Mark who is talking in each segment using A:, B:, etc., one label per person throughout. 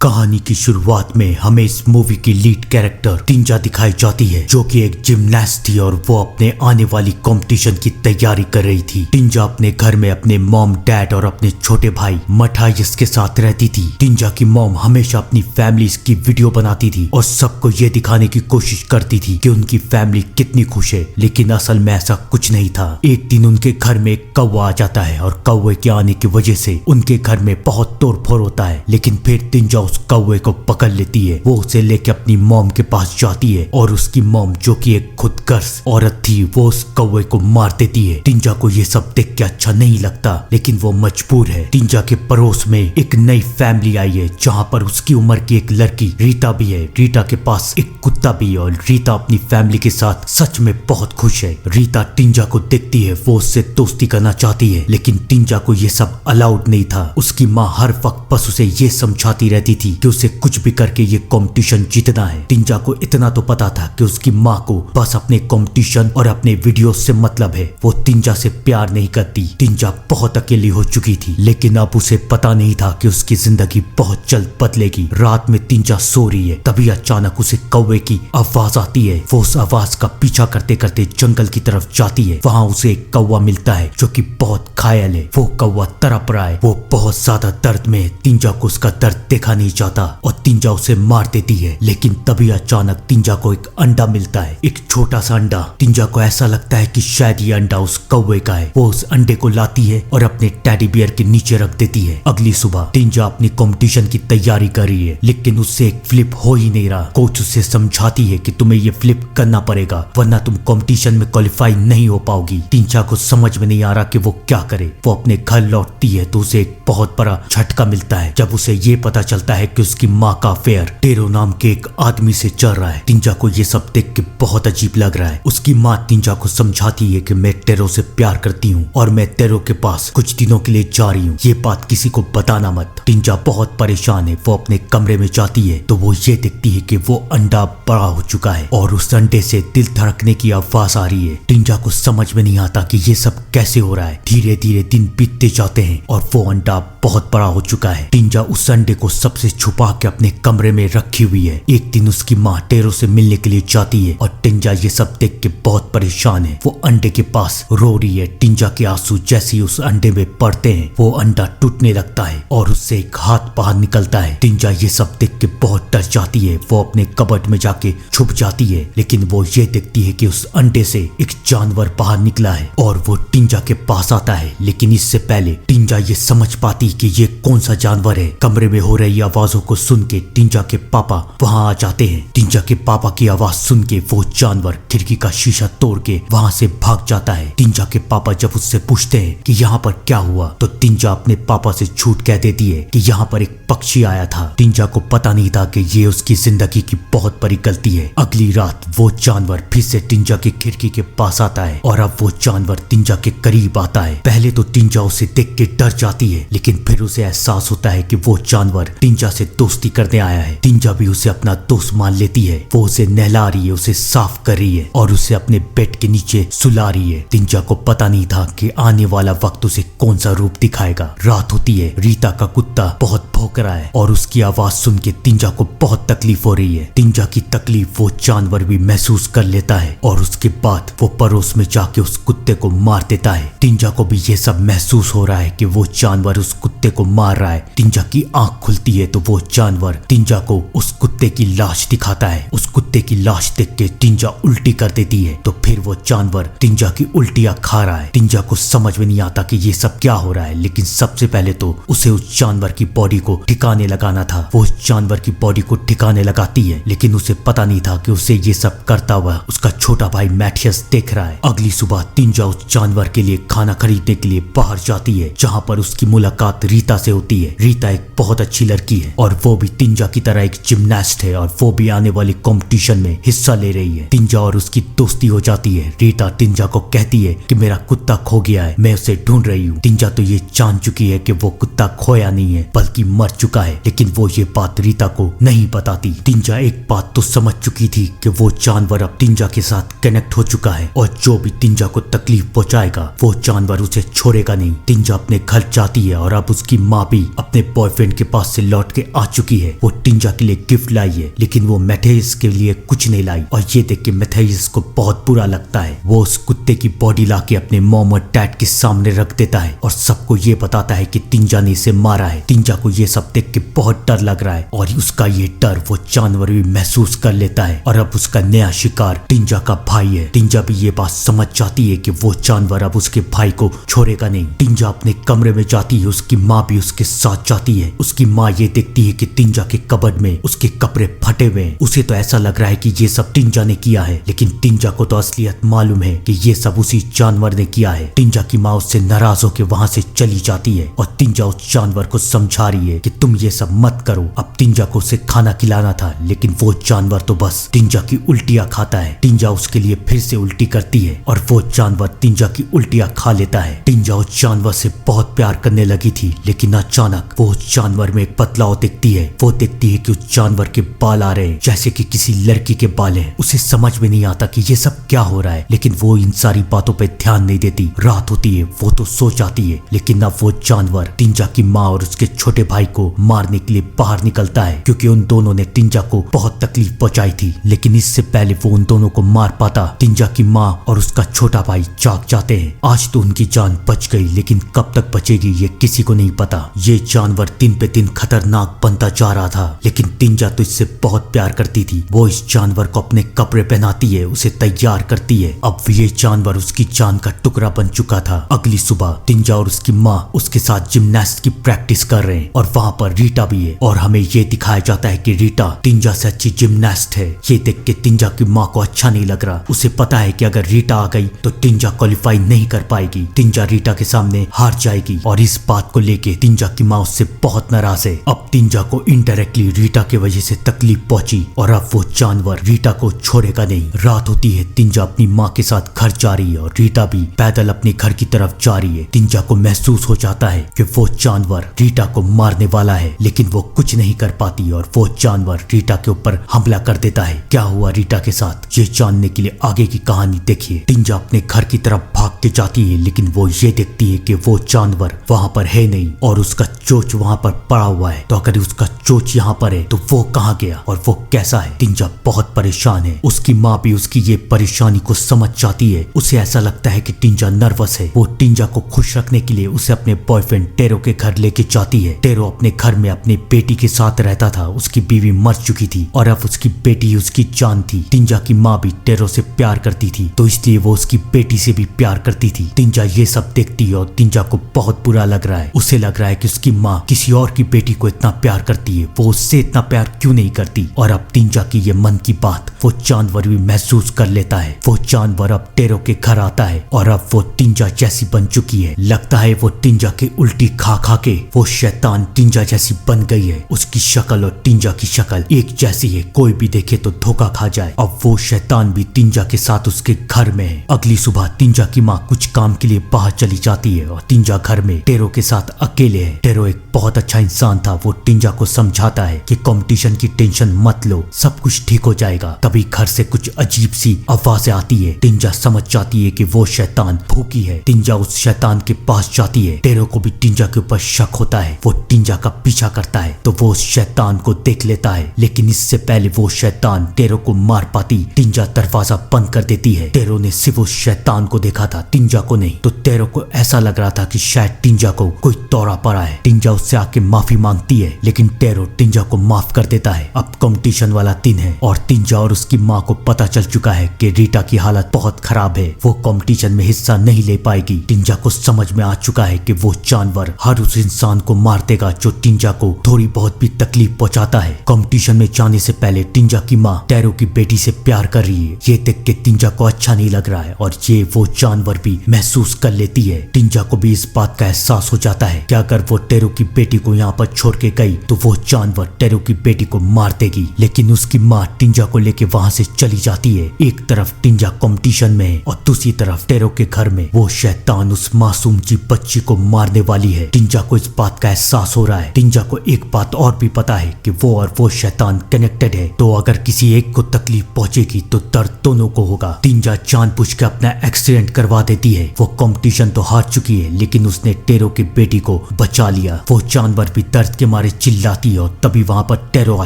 A: कहानी की शुरुआत में हमें इस मूवी की लीड कैरेक्टर टिंजा दिखाई जाती है, जो कि एक जिमनास्ट थी और वो अपने आने वाली कंपटीशन की तैयारी कर रही थी। टिंजा अपने घर में अपने मॉम, डैड और अपने छोटे भाई मठाइस के साथ रहती थी। टिंजा की मॉम हमेशा अपनी फैमिली की वीडियो बनाती थी और सबको ये दिखाने की कोशिश करती थी कि उनकी फैमिली कितनी खुश है, लेकिन असल में ऐसा कुछ नहीं था। एक दिन उनके घर में एक कौवा आ जाता है और कौवे के आने की वजह से उनके घर में बहुत तोड़फोड़ होता है, लेकिन फिर टिंजा उस कौवे को पकड़ लेती है। वो उसे लेके अपनी मॉम के पास जाती है और उसकी मॉम, जो कि एक खुदगर्ज औरत थी, वो उस कौवे को मार देती है। टिंजा को ये सब देख के अच्छा नहीं लगता, लेकिन वो मजबूर है। टिंजा के पड़ोस में एक नई फैमिली आई है, जहाँ पर उसकी उम्र की एक लड़की रीता भी है। रीता के पास एक कुत्ता भी है और रीता अपनी फैमिली के साथ सच में बहुत खुश है। रीता टिंजा को देखती है, वो उससे दोस्ती करना चाहती है, लेकिन टिंजा को ये सब अलाउड नहीं था। उसकी माँ हर वक्त बस उसे ये समझाती रहती थी कि उसे कुछ भी करके ये कंपटीशन जीतना है। टिंजा को इतना तो पता था कि उसकी माँ को बस अपने कंपटीशन और अपने वीडियो से मतलब है। वो टिंजा से प्यार नहीं करती। टिंजा बहुत अकेली हो चुकी थी, लेकिन अब उसे पता नहीं था कि उसकी जिंदगी बहुत जल्द बदलेगी। रात में टिंजा सो रही है, तभी अचानक उसे कौवे की आवाज आती है। वो उस आवाज का पीछा करते करते जंगल की तरफ जाती है। वहाँ उसे एक कौवा मिलता है जो कि बहुत घायल है। वो कौवा तड़प रहा है, वो बहुत ज्यादा दर्द में है। टिंजा को उसका दर्द देखा नहीं जाता और टिंजा उसे मार देती है, लेकिन तभी अचानक टिंजा को एक अंडा मिलता है, एक छोटा सा अंडा। टिंजा को ऐसा लगता है कि शायद ये अंडा उस कौवे का है। वो उस अंडे को लाती है और अपने टेडी बियर के नीचे रख देती है। अगली सुबह टिंजा अपनी कंपटीशन की तैयारी कर रही है, लेकिन उससे एक फ्लिप हो ही नहीं रहा। कोच उससे समझाती है कि तुम्हें ये फ्लिप करना पड़ेगा, वरना तुम कंपटीशन में क्वालिफाई नहीं हो पाओगी। टिंजा को समझ में नहीं आ रहा कि वो क्या करे। वो अपने घर लौटती है तो उसे एक बहुत बड़ा झटका मिलता है, जब उसे ये पता चलता है कि उसकी माँ का अफेयर टेरो नाम के एक आदमी से चल रहा है। टिंजा को ये सब देख के बहुत अजीब लग रहा है। उसकी माँ टिंजा को समझाती है कि मैं टेरो से प्यार करती हूँ और मैं टेरो के पास कुछ दिनों के लिए जा रही हूँ, ये बात किसी को बताना मत। टिंजा बहुत परेशान है। वो अपने कमरे में जाती है तो वो ये देखती है कि वो अंडा बड़ा हो चुका है और उस अंडे से दिल धड़कने की आवाज आ रही है। टिंजा को समझ में नहीं आता कि ये सब कैसे हो रहा है। धीरे धीरे दिन बीतते जाते हैं और वो अंडा बहुत बड़ा हो चुका है। टिंजा उस अंडे को सबसे छुपा के अपने कमरे में रखी हुई है। एक दिन उसकी माँ टेरो से मिलने के लिए जाती है और टिंजा ये सब देख के बहुत परेशान है। वो अंडे के पास रो रही है। टिंजा के आंसू जैसे ही उस अंडे में पड़ते हैं, वो अंडा टूटने लगता है और उससे एक हाथ बाहर निकलता है। टिंजा ये सब देख के बहुत डर जाती है। वो अपने कबर्ड में जाके छुप जाती है, लेकिन वो ये देखती है कि उस अंडे से एक जानवर बाहर निकला है और वो टिंजा के पास आता है। लेकिन इससे पहले टिंजा ये समझ पाती कि ये कौन सा जानवर है। कमरे में हो रही आवाजों को सुन के टिंजा के पापा वहाँ आ जाते हैं। टिंजा के पापा की आवाज सुन के वो जानवर खिड़की का शीशा तोड़ के वहाँ से भाग जाता है। टिंजा के पापा जब उससे पूछते हैं कि यहाँ पर क्या हुआ, तो टिंजा अपने पापा से झूठ कह देती है कि यहाँ पर एक पक्षी आया था। टिंजा को पता नहीं था कि ये उसकी जिंदगी की बहुत बड़ी गलती है। अगली रात वो जानवर फिर से टिंजा की खिड़की के पास आता है और अब वो जानवर टिंजा के करीब आता है। पहले तो टिंजा उसे देख के डर जाती है, लेकिन फिर उसे एहसास होता है कि वो जानवर टिंजा से दोस्ती करने आया है। टिंजा भी उसे अपना दोस्त मान लेती है। वो उसे नहला रही है, उसे साफ कर रही है और उसे अपने बेड के नीचे सुला रही है। टिंजा को पता नहीं था कि आने वाला वक्त उसे कौन सा रूप दिखाएगा। रात होती है। रीता का कुत्ता बहुत भौंक रहा है और उसकी आवाज सुन के टिंजा को बहुत तकलीफ हो रही है। टिंजा की तकलीफ वो जानवर भी महसूस कर लेता है और उसके बाद वो पड़ोस में जाके उस कुत्ते को मार देता है। टिंजा को भी ये सब महसूस हो रहा है कि वो जानवर उस कुत्ते को मार रहा है। टिंजा की आंख खुलती है तो वो जानवर टिंजा को उस कुत्ते की लाश दिखाता है। उस कुत्ते की लाश देख के टिंजा उल्टी कर देती है, तो फिर वो जानवर टिंजा की उल्टियां खा रहा है। टिंजा को समझ में नहीं आता कि ये सब क्या हो रहा है, लेकिन सबसे पहले तो उसे उस जानवर की बॉडी को ठिकाने लगाना था। वो उस जानवर की बॉडी को ठिकाने लगाती है, लेकिन उसे पता नहीं था कि उसे ये सब करता हुआ उसका छोटा भाई मैथियस देख रहा है। अगली सुबह टिंजा उस जानवर के लिए खाना खरीदने के लिए बाहर जाती है, जहाँ पर उसकी मुलाकात रीता से होती है। रीता एक बहुत अच्छी लड़की है और वो भी टिंजा की तरह एक जिमनास्ट है और वो भी आने वाली कंपटीशन में हिस्सा ले रही है। टिंजा और उसकी दोस्ती हो जाती है। रीता टिंजा को कहती है कि मेरा कुत्ता खो गया है, मैं उसे ढूंढ रही हूँ। टिंजा तो ये जान चुकी है कि वो कुत्ता खोया नहीं है बल्कि मर चुका है, लेकिन वो ये बात रीता को नहीं बताती। टिंजा एक बात तो समझ चुकी थी कि वो जानवर अब टिंजा के साथ कनेक्ट हो चुका है और जो भी टिंजा को तकलीफ पहुंचाएगा वो जानवर उसे छोड़ेगा नहीं। टिंजा अपने घर जाती है और अब उसकी माँ भी अपने बॉयफ्रेंड के पास से लौट के आ चुकी है। वो टिंजा के लिए गिफ्ट लाई है, लेकिन वो मैथेयस के लिए कुछ नहीं लाई। और ये देख के मैथेयस को बहुत बुरा लगता है। वो उस कुत्ते की बॉडी लाके अपने मॉम और डैड के सामने रख देता है और सबको ये बताता है कि टिंजा ने इसे मारा है। टिंजा को ये सब देख के बहुत डर लग रहा है और उसका ये डर वो जानवर भी महसूस कर लेता है। और अब उसका नया शिकार टिंजा का भाई है। टिंजा भी ये बात समझ जाती है कि वो जानवर अब उसके भाई को छोड़ेगा नहीं। टिंजा अपने कमरे में जाती है, उसकी माँ भी उसके साथ जाती है। उसकी माँ ये देखती है कि टिंजा के कबर्ड में उसके कपड़े फटे हुए हैं। उसे तो ऐसा लग रहा है कि ये सब टिंजा ने किया है, लेकिन टिंजा को तो असलियत मालूम है कि ये सब उसी जानवर ने किया है। टिंजा की माँ उससे नाराज होकर वहाँ से चली जाती है और टिंजा उस जानवर को समझा रही है कि तुम ये सब मत करो। अब टिंजा को उसे खाना खिलाना था, लेकिन वो जानवर तो बस टिंजा की उल्टियाँ खाता है। टिंजा उसके लिए फिर से उल्टी करती है और वो जानवर टिंजा की उल्टियाँ खा लेता है। टिंजा उस जानवर से बहुत प्यार करने लगी थी, लेकिन अचानक वो उस जानवर में एक बदलाव दिखती है। वो देखती है कि उस जानवर के बाल आ रहे हैं जैसे कि किसी लड़की के बाल हैं। उसे समझ में नहीं आता कि ये सब क्या हो रहा है, लेकिन वो इन सारी बातों पे ध्यान नहीं देती। रात होती है, वो तो सो जाती है, लेकिन अब वो जानवर टिंजा की माँ और उसके छोटे भाई को मारने के लिए बाहर निकलता है, क्योंकि उन दोनों ने टिंजा को बहुत तकलीफ पहुंचाई थी। लेकिन इससे पहले वो उन दोनों को मार पाता, टिंजा की माँ और उसका छोटा भाई जाग जाते हैं। आज तो उनकी जान बच गई, लेकिन कब तक बचेगी ये किसी को नहीं पता। ये जानवर दिन पे दिन खतरनाक बनता जा रहा था, लेकिन टिंजा तो इससे बहुत प्यार करती थी। वो इस जानवर को अपने कपड़े पहनाती है, उसे तैयार करती है। अब ये जानवर उसकी जान का टुकड़ा बन चुका था। अगली सुबह टिंजा और उसकी माँ उसके साथ जिम्नास्ट की प्रैक्टिस कर रहे हैं और वहाँ पर रीटा भी है। और हमें ये दिखाया जाता है कि रीटा टिंजा से अच्छी जिम्नास्ट है। ये देख के टिंजा की माँ को अच्छा नहीं लग रहा। उसे पता है कि अगर रीटा आ गई तो टिंजा क्वालिफाई नहीं कर पाएगी, टिंजा रीटा के सामने हार जाएगी। और इस बात को लेके टिंजा की माँ उससे बहुत नाराज है। अब टिंजा को इनडायरेक्टली रीटा की वजह से तकलीफ पहुंची और अब वो जानवर रीटा को छोड़ेगा नहीं। रात होती है, टिंजा अपनी माँ के साथ घर जा रही है और रीटा भी पैदल अपने घर की तरफ जा रही है। टिंजा को महसूस हो जाता है कि वो जानवर रीटा को मारने वाला है, लेकिन वो कुछ नहीं कर पाती और वो जानवर रीटा के ऊपर हमला कर देता है। क्या हुआ रीटा के साथ, ये जानने के लिए आगे की कहानी देखिए। टिंजा अपने घर की तरफ भाग के जाती है, लेकिन वो ये देखती है कि वो जानवर वहाँ पर है नहीं और उसका चोच वहाँ पर पड़ा हुआ है। तो अगर उसका चोच यहाँ पर है तो वो कहाँ गया और वो कैसा है। टिंजा बहुत परेशान है। उसकी माँ भी उसकी ये परेशानी को समझ जाती है। उसे ऐसा लगता है कि टिंजा नर्वस है। वो टिंजा को खुश रखने के लिए उसे अपने बॉयफ्रेंड टेरो के घर लेके जाती है। टेरो अपने घर में अपनी बेटी के साथ रहता था। उसकी बीवी मर चुकी थी और अब उसकी बेटी उसकी जान थी। टिंजा की माँ भी टेरो से प्यार करती थी, तो इसलिए वो उसकी बेटी से भी प्यार करती थी। टिंजा ये सब देखती है और टिंजा को बहुत बुरा लग रहा है। उसे लग रहा है कि उसकी माँ किसी और की बेटी को इतना प्यार करती है, वो उससे इतना प्यार क्यों नहीं करती। और अब टिंजा की ये मन की बात वो जानवर भी महसूस कर लेता है। वो जानवर अब टेरो के घर आता है और अब वो टिंजा जैसी बन चुकी है। लगता है वो टिंजा के उल्टी खा खा के वो शैतान टिंजा जैसी बन गई है। उसकी शक्ल और टिंजा की शक्ल एक जैसी है, कोई भी देखे तो धोखा खा जाए। अब वो शैतान भी टिंजा के साथ उसके घर में है। अगली सुबह टिंजा की माँ कुछ काम के लिए बाहर चली जाती है और टिंजा घर में टेरो के साथ अकेले है। टेरो एक बहुत अच्छा इंसान था। वो टिंजा को समझाता है कि कंपटीशन की टेंशन मत लो, सब कुछ ठीक हो जाएगा। तभी घर से कुछ अजीब सी आवाजें आती है। टिंजा समझ जाती है कि वो शैतान भूखी है। टिंजा उस शैतान के पास जाती है। टेरो को भी टिंजा के ऊपर शक होता है। वो टिंजा का पीछा करता है तो वो उस शैतान को देख लेता है, लेकिन इससे पहले वो शैतान टेरो को मार पाती टिंजा दरवाजा बंद कर देती है। टेरो ने सिर्फ उस शैतान को देखा था, टिंजा को नहीं। तो टेरो को ऐसा लग रहा था कि शायद टिंजा को कोई दौरा पड़ा है। टिंजा उससे आके माफी मांगती है, लेकिन टेरो टिंजा को माफ कर देता है। अब कंपटीशन वाला दिन है और टिंजा और उसकी माँ को पता चल चुका है कि रीटा की हालत बहुत खराब है, वो कंपटीशन में हिस्सा नहीं ले पाएगी। टिंजा को समझ में आ चुका है कि वो जानवर हर उस इंसान को मार देगा जो टिंजा को थोड़ी बहुत भी तकलीफ पहुंचाता है। कंपटीशन में जाने से पहले टिंजा की माँ टेरो की बेटी से प्यार कर रही है। ये देख के टिंजा को अच्छा नहीं लग रहा है और ये वो जानवर भी महसूस कर लेती है। टिंजा को भी इस बात का एहसास हो जाता है कि अगर वो टेरो की बेटी को यहाँ पर छोड़ के गई तो वो जानवर टेरो की बेटी को मार देगी। लेकिन उसकी माँ टिंजा को लेके वहाँ से चली जाती है। एक तरफ टिंजा कंपटीशन में है और दूसरी तरफ टेरो के घर में वो शैतान उस मासूम सी बच्ची को मारने वाली है। टिंजा को इस बात का एहसास हो रहा है। टिंजा को एक बात और भी पता है कि वो और वो शैतान कनेक्टेड है, तो अगर किसी एक को तकलीफ पहुंचेगी तो दर्द दोनों को होगा। टिंजा जानबूझ के अपना एक्सीडेंट करवा देती है। वो कंपटीशन तो हार चुकी है, लेकिन उसने टेरो की बेटी को बचा लिया। वो जानवर भी दर्द के मारे चिल्लाती है और तभी वहाँ पर टेरो आ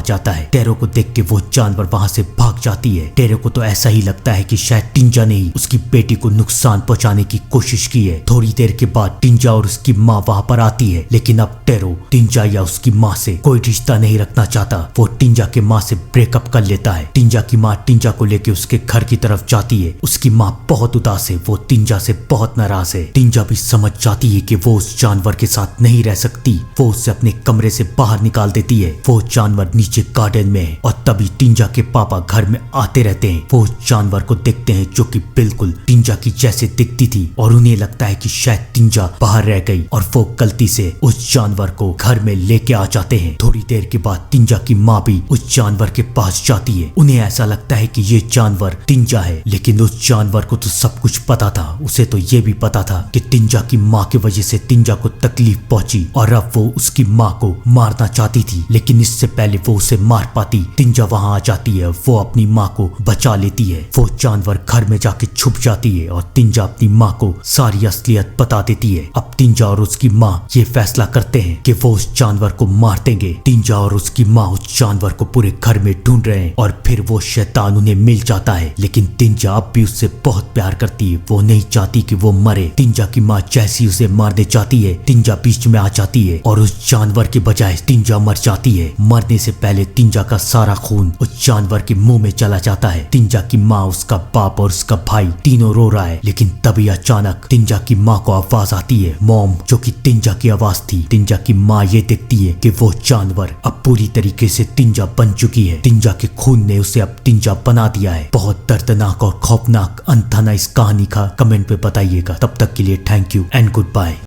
A: जाता है। टेरो को देख के वो जानवर वहाँ से भाग जाती है। टेरो को तो ऐसा ही लगता है कि शायद टिंजा ने ही उसकी बेटी को नुकसान पहुंचाने की कोशिश की है। थोड़ी देर के बाद टिंजा और उसकी माँ वहाँ पर आती है, लेकिन अब टेरो टिंजा या उसकी माँ से कोई रिश्ता नहीं रखना चाहता। वो टिंजा के माँ से ब्रेकअप कर लेता है। टिंजा की माँ टिंजा को लेके उसके घर की तरफ जाती है। उसकी माँ बहुत उदास है, वो टिंजा से बहुत नाराज है। टिंजा भी समझ जाती है कि वो उस जानवर के साथ नहीं रह सकती। वो उसे अपने कमरे से बाहर निकाल देती है। वो जानवर नीचे गार्डन में है और तभी टिंजा के पापा घर में आते रहते हैं। वो उस जानवर को देखते हैं जो कि बिल्कुल टिंजा की जैसे दिखती थी और उन्हें लगता है कि शायद टिंजा बाहर रह गई और वो गलती से उस जानवर को घर में लेके आ जाते हैं। थोड़ी देर के बाद टिंजा की माँ भी उस जानवर के पास जाती है। उन्हें ऐसा लगता है कि ये जानवर टिंजा है, लेकिन उस जानवर को तो सब कुछ पता था। उसे तो ये भी पता था कि टिंजा की माँ की वजह से टिंजा को तकलीफ पहुंची और अब वो उसकी माँ को मारना चाहती थी, लेकिन इससे पहले वो उसे मार पाती। टिंजा वहां आ जाती है, वो अपनी माँ को बचा लेती है। वो जानवर घर में जाके छुप जाती है और टिंजा अपनी माँ को सारी असलियत बता देती है। अब टिंजा और उसकी माँ ये फैसला करते हैं कि वो उस जानवर को मार देंगे। टिंजा और उसकी माँ उस जानवर को पूरे घर में ढूंढ रहे हैं और फिर वो शैतान उन्हें मिल जाता है, लेकिन टिंजा अब भी उससे बहुत प्यार करती है। वो नहीं चाहती कि वो मरे। टिंजा की माँ जैसी उसे मारने चाहती है, टिंजा बीच में आ जाती है और उस जानवर के बजाय टिंजा मर जाती है। मरने से पहले टिंजा का सारा खून उस जानवर के मुंह में चला जाता है। टिंजा की माँ, उसका बाप और उसका भाई तीनों रो रहा है, लेकिन तभी अचानक टिंजा की माँ को आवाज आती है, मॉम, जो कि टिंजा की आवाज थी। टिंजा की माँ ये देखती है कि वो जानवर अब पूरी तरीके से टिंजा बन चुकी है। टिंजा के खून ने उसे अब टिंजा बना दिया है। बहुत दर्दनाक और खौफनाक अंत था ना इस कहानी का। कमेंट पे बताइएगा। तब तक के लिए thank you and good bye.